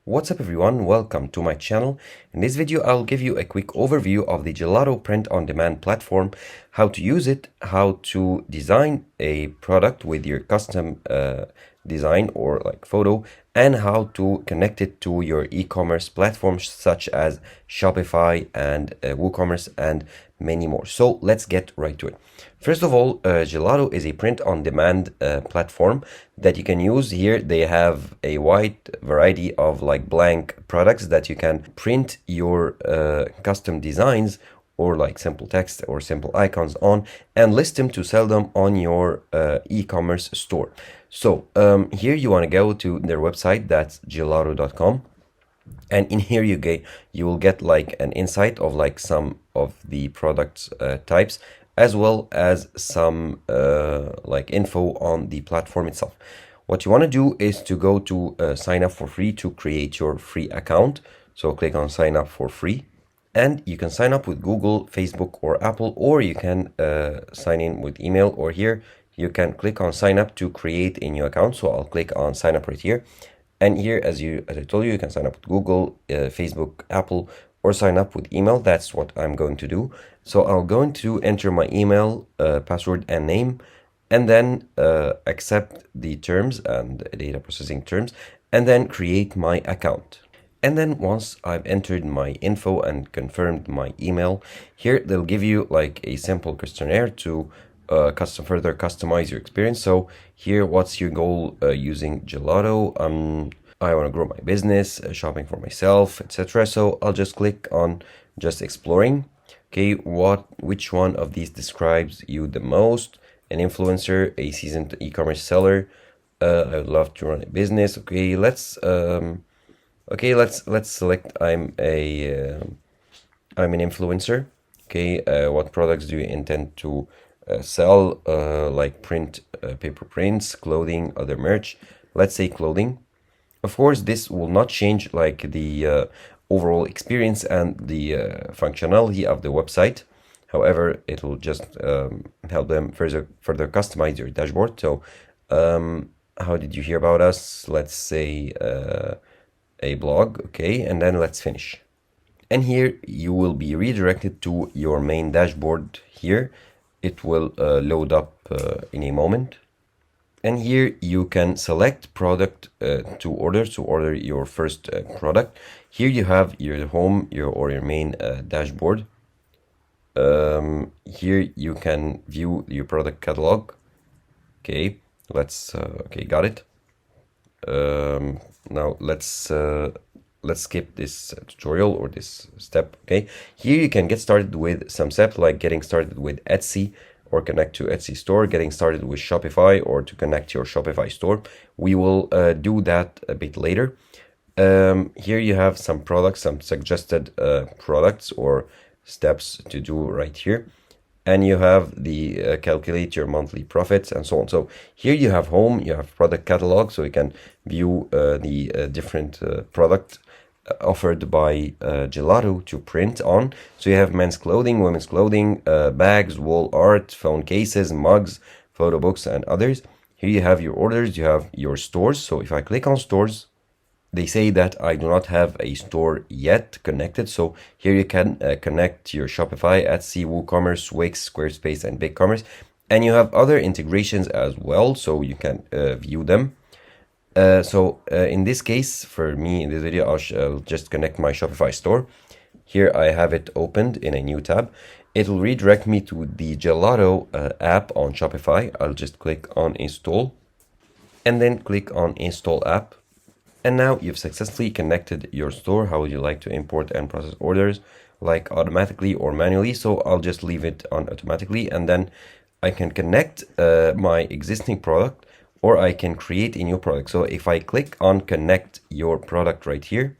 What's up everyone, welcome to my channel. In this video I'll give you a quick overview of the Gelato print-on-demand platform, how to use it, how to design a product with your custom design or like photo, and how to connect it to your e-commerce platforms such as Shopify and WooCommerce and many more. So let's get right to it. First of all, Gelato is a print-on-demand platform that you can use. Here they have a wide variety of like blank products that you can print your custom designs or like simple text or simple icons on and list them to sell them on your e-commerce store. So here you want to go to their website, that's gelato.com. And in here you will get like an insight of like some of the products types, as well as some like info on the platform itself. What you want to do is to go to sign up for free to create your free account. So click on sign up for free, and you can sign up with Google, Facebook, or Apple, or you can sign in with email, or here you can click on sign up to create a new account. So I'll click on sign up right here. And here, as I told you, you can sign up with Google, Facebook, Apple, or sign up with email. That's what I'm going to do. So I'm going to enter my email, password, and name, and then accept the terms and data processing terms, and then create my account. And then once I've entered my info and confirmed my email, here they'll give you like a simple questionnaire to further customize your experience. So here, what's your goal using Gelato? I want to grow my business, shopping for myself, etc. So I'll just click on just exploring. Okay, which one of these describes you the most? An influencer, a seasoned e-commerce seller. I would love to run a business. Okay, let's select I'm an influencer. Okay, what products do you intend to sell? Like paper prints, clothing, other merch. Let's say clothing. Of course, this will not change like the overall experience and the functionality of the website. However, it will just help them further customize your dashboard. So how did you hear about us? Let's say a blog. Okay, and then let's finish. And here you will be redirected to your main dashboard. Here it will load up in a moment. And here you can select product to order your first product. Here you have your home, your main dashboard. Here you can view your product catalog. Okay, okay, got it. Now let's skip this tutorial or this step. Okay, here you can get started with some steps like getting started with Etsy, or connect to Etsy store, getting started with Shopify, or to connect your Shopify store. We will do that a bit later. Here you have some products, some suggested products or steps to do right here. And you have the calculate your monthly profits and so on. So here you have home, you have product catalog, so you can view the different product offered by Gelato to print on. So you have men's clothing, women's clothing, bags, wall art, phone cases, mugs, photo books, and others. Here you have your orders, you have your stores. So if I click on stores, they say that I do not have a store yet connected. So here you can connect your Shopify, Etsy, WooCommerce, Wix, Squarespace, and BigCommerce. And you have other integrations as well, so you can view them. In this case, for me in this video, I'll just connect my Shopify store. Here I have it opened in a new tab. It will redirect me to the Gelato app on Shopify. I'll just click on install and then click on install app. And now you've successfully connected your store. How would you like to import and process orders, like automatically or manually? So I'll just leave it on automatically, and then I can connect my existing product, or I can create a new product. So if I click on connect your product right here,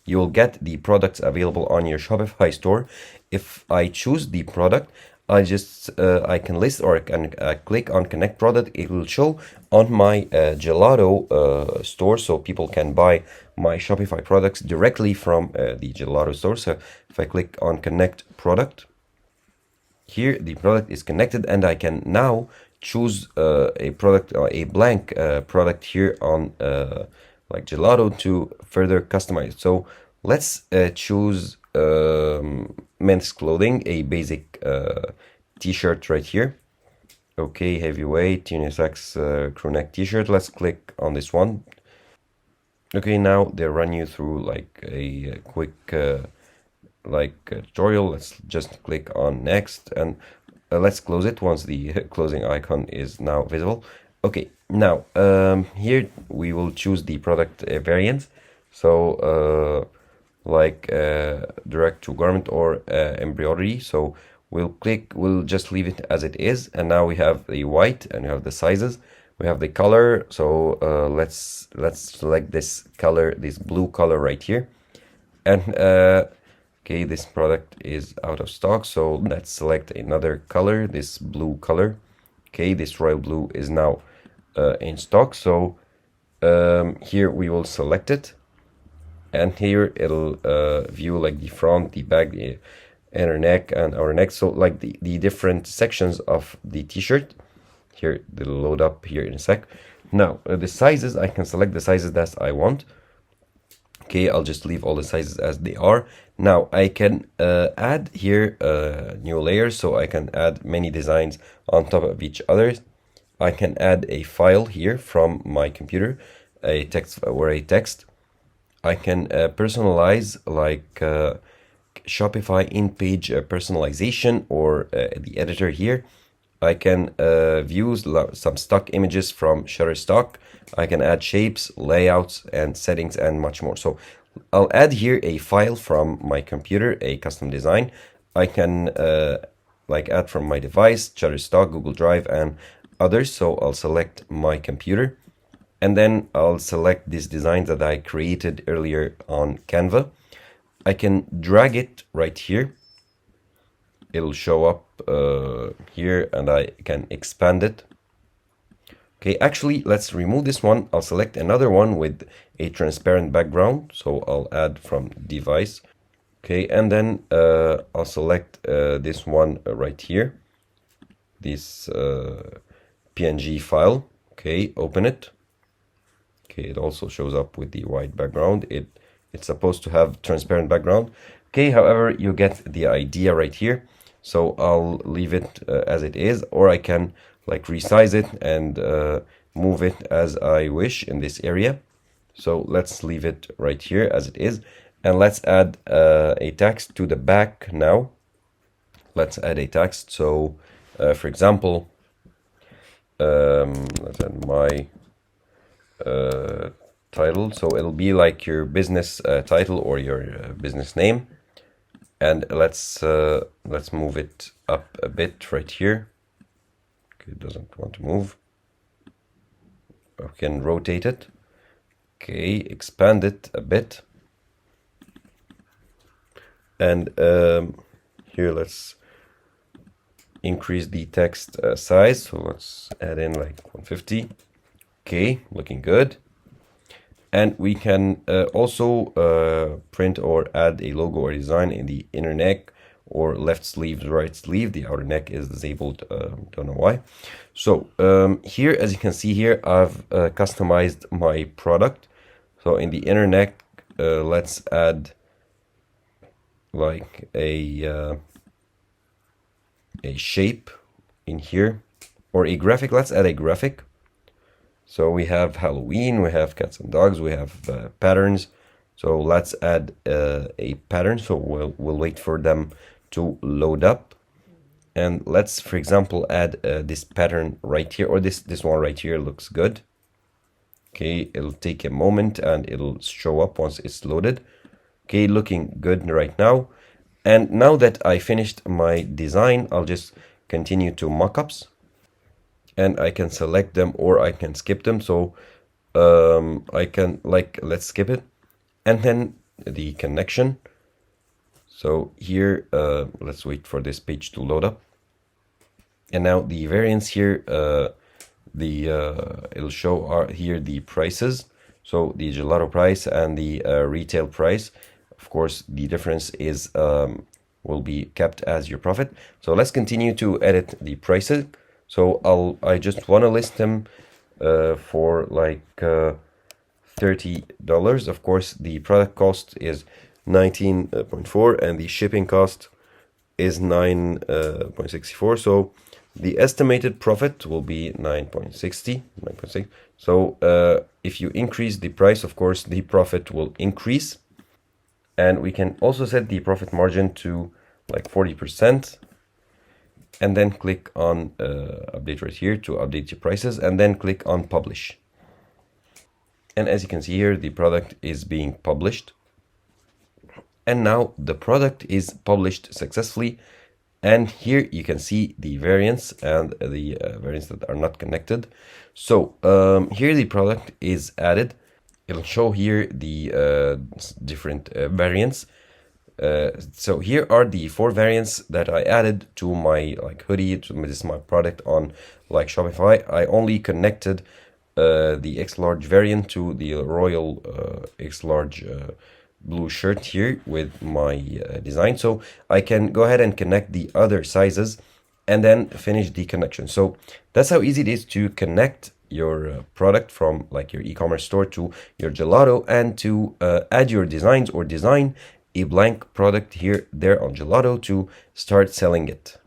you will get the products available on your Shopify store. If I choose the product, I can list, or I can click on connect product. It will show on my Gelato store, so people can buy my Shopify products directly from the Gelato store. So if I click on connect product, here the product is connected, and I can now choose a product, or a blank product here on like gelato to further customize. So let's choose men's clothing, a basic t-shirt right here. Okay, heavyweight unisex crew neck t-shirt. Let's click on this one. Okay, now they run you through like a quick tutorial. Let's just click on next, and let's close it once the closing icon is now visible. Okay, now here we will choose the product variant. So direct to garment or embroidery. So we'll just leave it as it is. And now we have the white and we have the sizes. We have the color. So let's select this color, this blue color right here. And okay, this product is out of stock. So let's select another color, this blue color. Okay, this royal blue is now in stock. So here we will select it, and here it'll view like the front, the back, the inner neck, and our neck. So like the different sections of the t-shirt. Here they'll load up here in a sec. Now the sizes, I can select the sizes that I want. Okay, I'll just leave all the sizes as they are. Now I can add here new layers, so I can add many designs on top of each other. I can add a file here from my computer, a text or a text. I can personalize like Shopify in-page personalization, or the editor here. I can view some stock images from Shutterstock. I can add shapes, layouts, and settings, and much more. So I'll add here a file from my computer, a custom design. I can like add from my device, Shutterstock, Google Drive, and others. So I'll select my computer, and then I'll select this design that I created earlier on Canva. I can drag it right here. It'll show up here, and I can expand it. Okay, actually, let's remove this one. I'll select another one with a transparent background. So I'll add from device. Okay, and then I'll select this one right here, this PNG file. Okay, open it. Okay, it also shows up with the white background. It's supposed to have transparent background. Okay, however, you get the idea right here. So I'll leave it as it is, or I can like resize it and move it as I wish in this area. So let's leave it right here as it is. And let's add a text to the back now. Let's add a text. So for example, let's add my title. So it'll be like your business title or your business name. And let's move it up a bit right here. Okay, it doesn't want to move. I can rotate it. Okay, expand it a bit. And here let's increase the text size. So let's add in like 150. Okay, looking good. And we can also print or add a logo or design in the inner neck or left sleeve, right sleeve. The outer neck is disabled, don't know why. So here, as you can see here, I've customized my product. So in the inner neck, let's add like a shape in here, or a graphic. Let's add a graphic. So we have Halloween, we have cats and dogs, we have patterns. So let's add a pattern. So we'll wait for them to load up. And let's, for example, add this pattern right here, or this one right here looks good. Okay, it'll take a moment and it'll show up once it's loaded. Okay, looking good right now. And now that I finished my design, I'll just continue to mockups. And I can select them or I can skip them. So I can let's skip it. And then the connection. So here, let's wait for this page to load up. And now the variants here, it'll show here the prices. So the gelato price and the retail price. Of course, the difference is will be kept as your profit. So let's continue to edit the prices. So I just want to list them for like $30. Of course, the product cost is 19.4 and the shipping cost is 9.64. So the estimated profit will be 9.6. So if you increase the price, of course, the profit will increase. And we can also set the profit margin to like 40%. And then click on update right here to update your prices, and then click on publish. And as you can see here, the product is being published. And now the product is published successfully. And here you can see the variants and the variants that are not connected. So here the product is added. It'll show here the different variants. So here are the 4 variants that I added to my like hoodie. This is my product on like Shopify. I only connected the X large variant to the Royal X large blue shirt here with my design. So I can go ahead and connect the other sizes and then finish the connection. So that's how easy it is to connect your product from like your e-commerce store to your Gelato, and to add your designs or design a blank product here there on Gelato to start selling it.